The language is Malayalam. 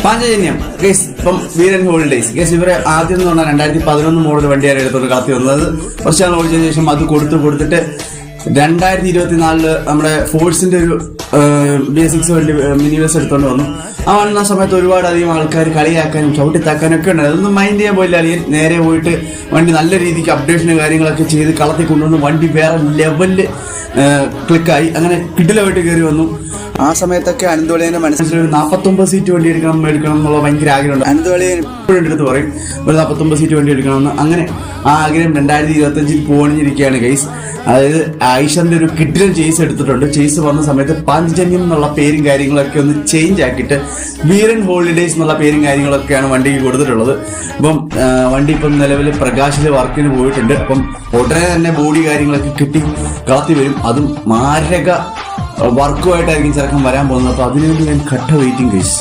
പാഞ്ചജന്യം കേസ്. ഇപ്പം വീരൻ ഹോളിഡേയ്സ് കേസ്. ഇവരെ ആദ്യം എന്ന് പറഞ്ഞാൽ 2011 മോഡൽ വണ്ടിയാണ് എടുത്തോണ്ട് കാത്തി വന്നത്. കുറച്ചാൾ ഓടിച്ചതിന് ശേഷം അത് കൊടുത്തിട്ട് 2024 നമ്മുടെ ഫോഴ്സിന്റെ ഒരു BS6 വണ്ടി മിനി ബസ് എടുത്തോണ്ട് വന്നു. ആ വന്ന സമയത്ത് ഒരുപാടധികം ആൾക്കാർ കളിയാക്കാനും ചവിട്ടിത്താക്കാനും ഒക്കെ ഉണ്ട്. അതൊന്നും മൈൻഡ് ചെയ്യാൻ പോയില്ല. നേരെ പോയിട്ട് വണ്ടി നല്ല രീതിക്ക് അപ്ഡേഷനും കാര്യങ്ങളൊക്കെ ചെയ്ത് കളത്തി കൊണ്ടുവന്ന് വണ്ടി വേറെ ലെവലില് ക്ലിക്കായി. അങ്ങനെ കിടിലമായിട്ട് കയറി വന്നു. ആ സമയത്തൊക്കെ അനന്തവളിയന്റെ മനസ്സിൽ ഒരു 49 സീറ്റ് വണ്ടി എടുക്കണം എന്നുള്ള ഭയങ്കര ആഗ്രഹമുണ്ട്. അനന്തവളിയൻ എപ്പോഴും എൻ്റെ അടുത്ത് പറയും ഒരു 49 സീറ്റ് വണ്ടി എടുക്കണമെന്ന്. അങ്ങനെ ആ ആഗ്രഹം 2025 പോണിഞ്ഞിരിക്കുകയാണ് ഗൈസ്. അതായത് ആയിഷന്റെ ഒരു കിഡിലൻ ചേസ് എടുത്തിട്ടുണ്ട്. ചേസ് വന്ന സമയത്ത് പാഞ്ചജന്യം എന്നുള്ള പേരും കാര്യങ്ങളൊക്കെ ഒന്ന് ചേഞ്ച് ആക്കിയിട്ട് വീരൻ ഹോളിഡേയ്സ് എന്നുള്ള പേരും കാര്യങ്ങളൊക്കെയാണ് വണ്ടിക്ക് കൊടുത്തിട്ടുള്ളത്. അപ്പം വണ്ടി ഇപ്പം നിലവിൽ പ്രകാശിലെ വർക്കിന് പോയിട്ടുണ്ട്. അപ്പം ഉടനെ തന്നെ ബോഡി കാര്യങ്ങളൊക്കെ കിട്ടി കളത്തി വരും. അതും മാരക വർക്കുമായിട്ടായിരിക്കും ചെറുക്കം വരാൻ പോകുന്നത്. അപ്പൊ അതിനുവേണ്ടി ഞാൻ കട്ട വെയിറ്റിംഗ് ഗൈസ്.